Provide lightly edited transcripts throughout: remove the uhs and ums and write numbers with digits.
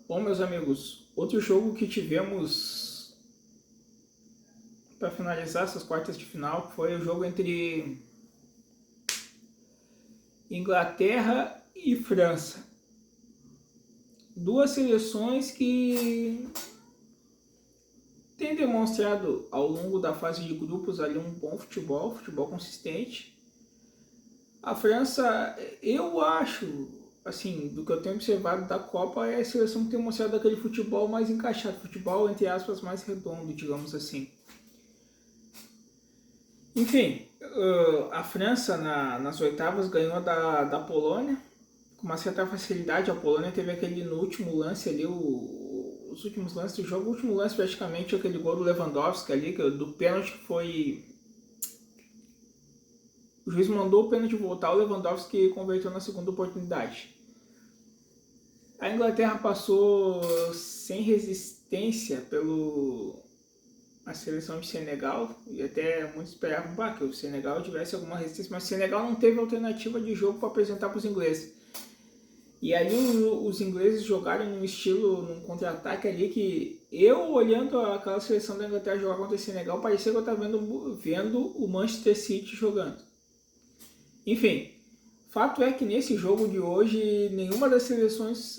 Bom, meus amigos, outro jogo que tivemos para finalizar essas quartas de final foi o jogo entre Inglaterra e França. Duas seleções que têm demonstrado ao longo da fase de grupos ali um bom futebol consistente. A França, eu acho, assim, do que eu tenho observado da Copa, é a seleção que tem mostrado aquele futebol mais encaixado, futebol entre aspas mais redondo, digamos assim. Enfim, a França nas oitavas ganhou da Polônia com uma certa facilidade. A Polônia teve aquele no último lance ali, os últimos lances do jogo, o último lance praticamente aquele gol do Lewandowski ali, do pênalti que foi. O juiz mandou o pênalti voltar, o Lewandowski converteu na segunda oportunidade. A Inglaterra passou sem resistência pelo a seleção de Senegal, e até muitos esperavam que o Senegal tivesse alguma resistência, mas o Senegal não teve alternativa de jogo para apresentar para os ingleses. E ali os ingleses jogaram num estilo, num contra-ataque ali que eu, olhando aquela seleção da Inglaterra jogar contra o Senegal, parecia que eu estava vendo o Manchester City jogando. Enfim, fato é que nesse jogo de hoje nenhuma das seleções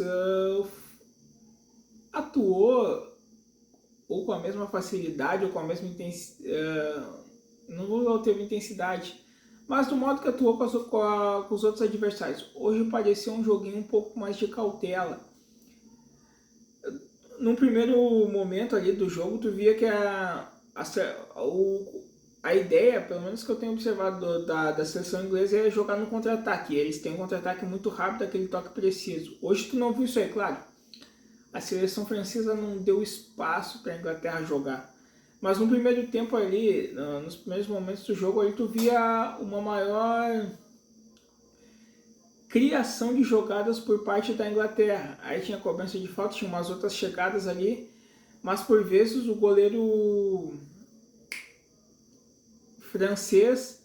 atuou ou com a mesma facilidade ou com a mesma intensidade, não teve intensidade, mas do modo que atuou com os outros adversários. Hoje parecia um joguinho um pouco mais de cautela. No primeiro momento ali do jogo, tu via que a ideia, pelo menos que eu tenho observado da seleção inglesa, é jogar no contra-ataque. Eles têm um contra-ataque muito rápido, aquele toque preciso. Hoje tu não viu isso aí, claro. A seleção francesa não deu espaço para a Inglaterra jogar. Mas no primeiro tempo ali, nos primeiros momentos do jogo, ali tu via uma maior criação de jogadas por parte da Inglaterra. Aí tinha cobrança de falta, tinha umas outras chegadas ali, mas por vezes o goleiro francês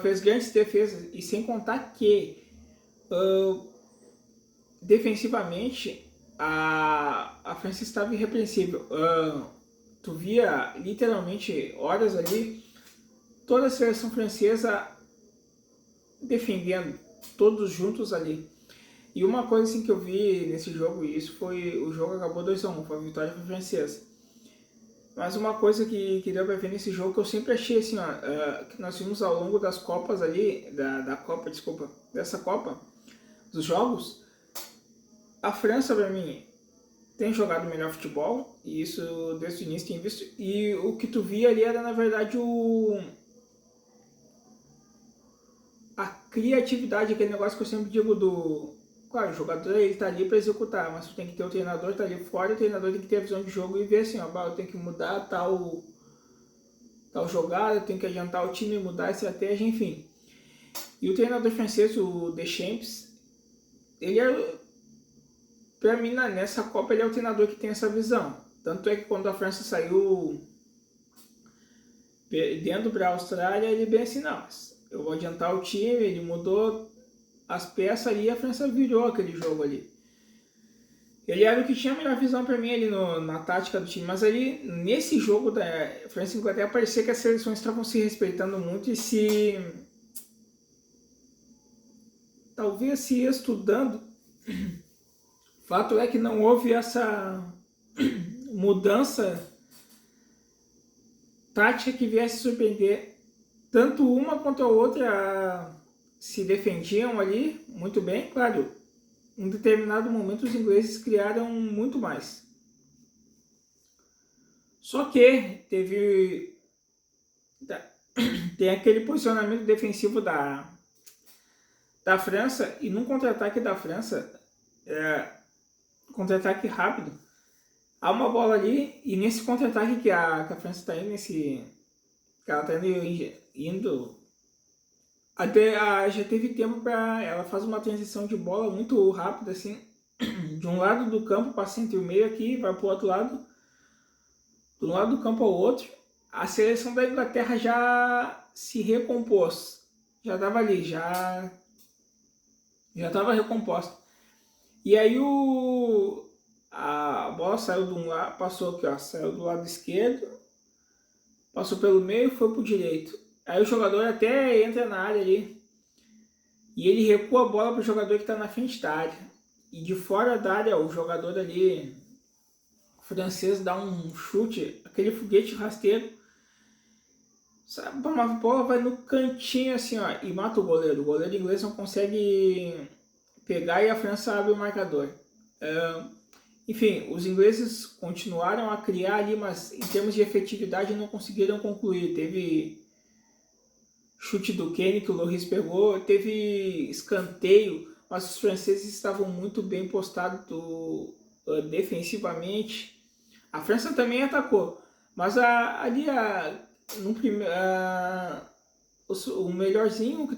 fez grandes defesas, e sem contar que defensivamente a França estava irrepreensível. Tu via literalmente horas ali toda a seleção francesa defendendo, todos juntos ali. E uma coisa assim que eu vi nesse jogo, e isso foi, o jogo acabou 2-1, foi a vitória francesa. Mas uma coisa que deu pra ver nesse jogo que eu sempre achei assim, que nós vimos ao longo das Copas ali, dessa Copa, dos jogos, a França pra mim tem jogado melhor futebol, e isso desde o início tem visto, e o que tu via ali era na verdade a criatividade, aquele negócio que eu sempre digo do... Claro, o jogador ele tá ali para executar, mas tu tem que ter o treinador, tá ali fora, o treinador tem que ter a visão de jogo e ver assim, eu tenho que mudar tal jogada, eu tenho que adiantar o time, mudar a estratégia, enfim. E o treinador francês, o Deschamps, ele é, pra mim, nessa Copa, ele é o treinador que tem essa visão. Tanto é que quando a França saiu dentro para a Austrália, ele bem assim, não, eu vou adiantar o time, ele mudou as peças ali e a França virou aquele jogo ali. Ele era o que tinha a melhor visão para mim ali na tática do time, mas ali nesse jogo da França e Inglaterra parecia que as seleções estavam se respeitando muito e talvez se estudando. Fato é que não houve essa mudança tática que viesse surpreender. Tanto uma quanto a outra se defendiam ali muito bem, claro. Em determinado momento os ingleses criaram muito mais. Só que tem aquele posicionamento defensivo da França, e num contra-ataque da França, contra-ataque rápido, há uma bola ali, e nesse contra-ataque que a França está indo, que ela está indo até já teve tempo para ela fazer uma transição de bola muito rápida, assim, de um lado do campo, passa entre o meio aqui, vai para o outro lado, de um lado do campo ao outro. A seleção da Inglaterra já se recompôs, já estava ali, já estava recomposta. E aí A bola saiu de um lado, passou aqui, ó, saiu do lado esquerdo, passou pelo meio e foi pro direito. Aí o jogador até entra na área ali e ele recua a bola pro jogador que tá na frente da área. E de fora da área, o jogador ali, o francês, dá um chute, aquele foguete rasteiro. Sabe, a bola vai no cantinho assim, ó, e mata o goleiro. O goleiro inglês não consegue pegar e a França abre o marcador. Enfim, os ingleses continuaram a criar ali, mas em termos de efetividade não conseguiram concluir. Teve chute do Kane que o Lloris pegou, teve escanteio, mas os franceses estavam muito bem postados defensivamente. A França também atacou, mas no o melhorzinho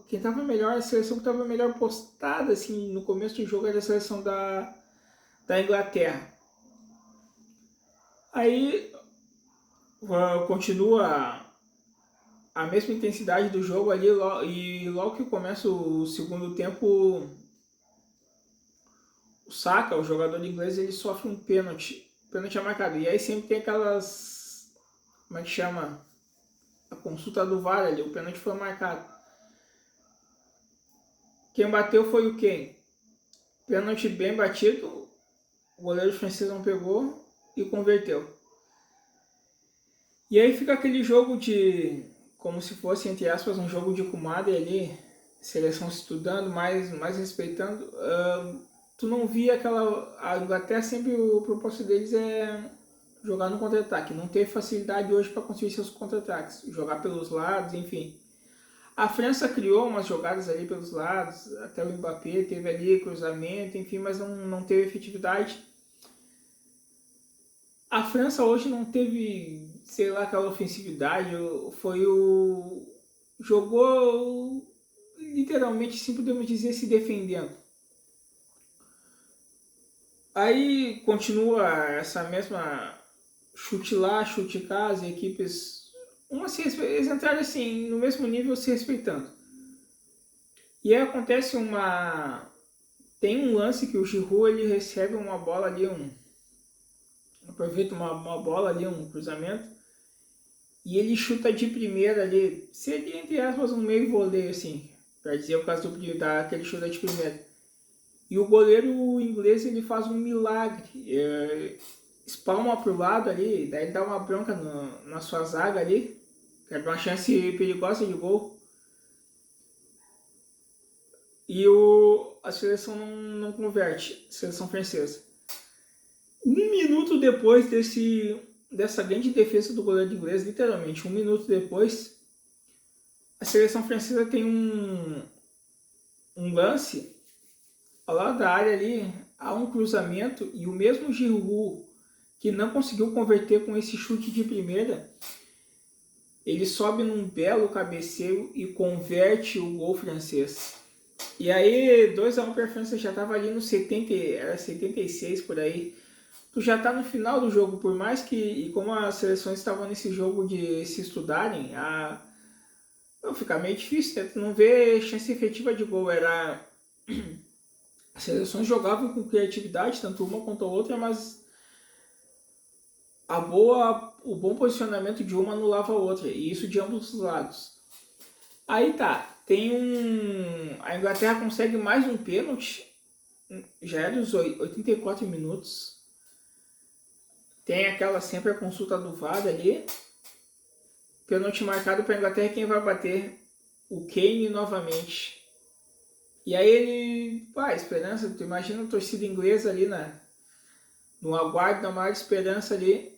quem estava melhor, a seleção que estava melhor postada assim, no começo do jogo era a seleção da Inglaterra. Aí continua a mesma intensidade do jogo ali e logo que começa o segundo tempo, o Saka, o jogador inglês, ele sofre um pênalti é marcado. E aí sempre tem aquelas, como é que chama? A consulta do VAR ali, o pênalti foi marcado. Quem bateu foi o Kane. Pênalti bem batido, o goleiro francês não pegou e converteu. E aí fica aquele jogo de, como se fosse, entre aspas, um jogo de comadre ali, seleção se estudando, mais respeitando. Tu não via aquela... A Inglaterra sempre, o propósito deles é jogar no contra-ataque. Não ter facilidade hoje para construir seus contra-ataques. Jogar pelos lados, enfim. A França criou umas jogadas ali pelos lados, até o Mbappé teve ali cruzamento, enfim, mas não teve efetividade. A França hoje não teve, sei lá, aquela ofensividade, jogou literalmente, sim, podemos dizer, se defendendo. Aí continua essa mesma chute lá, chute cá, as equipes eles entraram assim, no mesmo nível, se respeitando. E aí acontece tem um lance que o Giroud, ele recebe uma bola ali, aproveita uma bola ali, um cruzamento, e ele chuta de primeira ali, seria entre aspas um meio voleio assim, para dizer o caso que ele chuta de primeira. E o goleiro inglês, ele faz um milagre, espalma pro lado ali, daí ele dá uma bronca na sua zaga ali, que é uma chance perigosa de gol. E a seleção não converte, a seleção francesa. Um minuto depois dessa grande defesa do goleiro inglês, literalmente um minuto depois, a seleção francesa tem um lance ao lado da área ali, há um cruzamento e o mesmo Giroud, que não conseguiu converter com esse chute de primeira, ele sobe num belo cabeceio e converte o gol francês. E aí 2-1 para a França, já estava ali no 70, era 76 por aí. Tu já está no final do jogo, por mais que, e como as seleções estavam nesse jogo de se estudarem, fica meio difícil, né? Tu não vê chance efetiva de gol. As seleções jogavam com criatividade, tanto uma quanto a outra, mas o bom posicionamento de uma anulava a outra, e isso de ambos os lados. Aí tá, a Inglaterra consegue mais um pênalti, já é dos 84 minutos. Tem aquela sempre a consulta do VAR ali. Pênalti marcado para a Inglaterra, quem vai bater? O Kane novamente. E aí ele, esperança, tu imagina a torcida inglesa ali no aguardo, na maior esperança ali.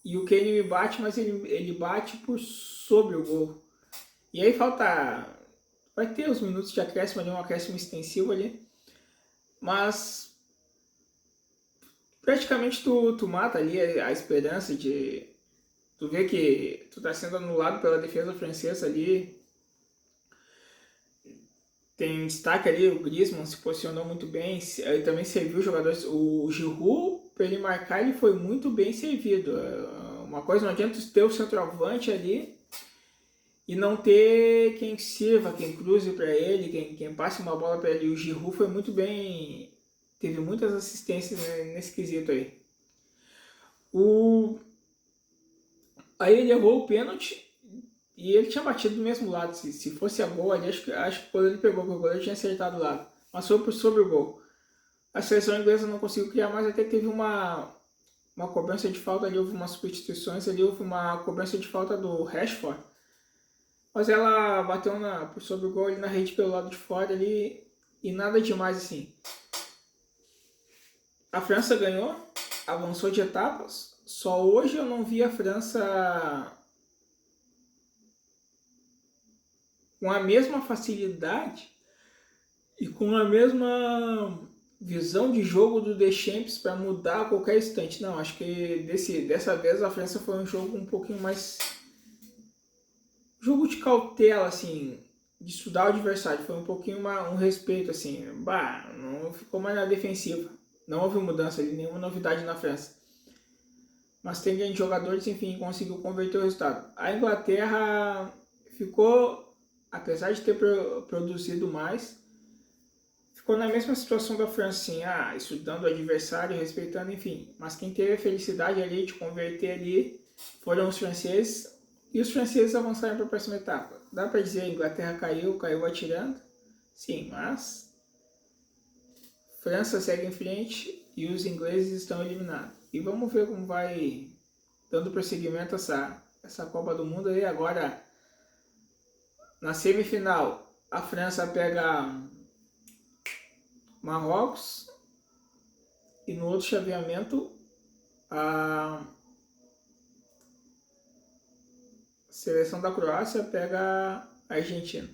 E o Kane me bate, mas ele bate por sobre o gol. E aí vai ter os minutos de acréscimo ali, um acréscimo extensivo ali. Mas praticamente tu mata ali a esperança de... Tu vê que tu tá sendo anulado pela defesa francesa ali. Tem destaque ali, o Griezmann se posicionou muito bem. Ele também serviu os jogadores. O Giroud, para ele marcar, ele foi muito bem servido. Uma coisa, não adianta ter o centroavante ali e não ter quem sirva, quem cruze para ele, quem passe uma bola para ele. O Giroud foi muito bem teve muitas assistências nesse quesito aí. O... Aí ele errou o pênalti e ele tinha batido do mesmo lado. Se fosse a gol ali, acho que o goleiro pegou, porque o goleiro tinha acertado o lado. Mas foi sobre o gol. A seleção inglesa não conseguiu criar mais, até teve uma cobrança de falta ali, houve umas substituições ali, houve uma cobrança de falta do Rashford. Mas ela bateu sobre o gol ali na rede pelo lado de fora ali e nada demais assim. A França ganhou, avançou de etapas. Só hoje eu não vi a França com a mesma facilidade e com a mesma visão de jogo do Deschamps para mudar a qualquer instante. Não, acho que dessa vez a França foi um jogo um pouquinho mais... Jogo de cautela, assim, de estudar o adversário. Foi um pouquinho um respeito, assim. Não ficou mais na defensiva. Não houve mudança ali, nenhuma novidade na França. Mas tem grandes jogadores, enfim, conseguiu converter o resultado. A Inglaterra ficou, apesar de ter produzido mais, ficou na mesma situação da França, assim, estudando o adversário, respeitando, enfim. Mas quem teve a felicidade ali de converter ali foram os franceses, e os franceses avançaram para a próxima etapa. Dá para dizer, a Inglaterra caiu atirando? Sim, mas França segue em frente e os ingleses estão eliminados. E vamos ver como vai dando prosseguimento essa Copa do Mundo aí. Agora, na semifinal, a França pega Marrocos e no outro chaveamento a seleção da Croácia pega a Argentina.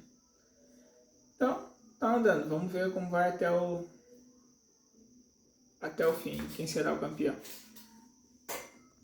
Então, tá andando. Vamos ver como vai até o fim. Quem será o campeão.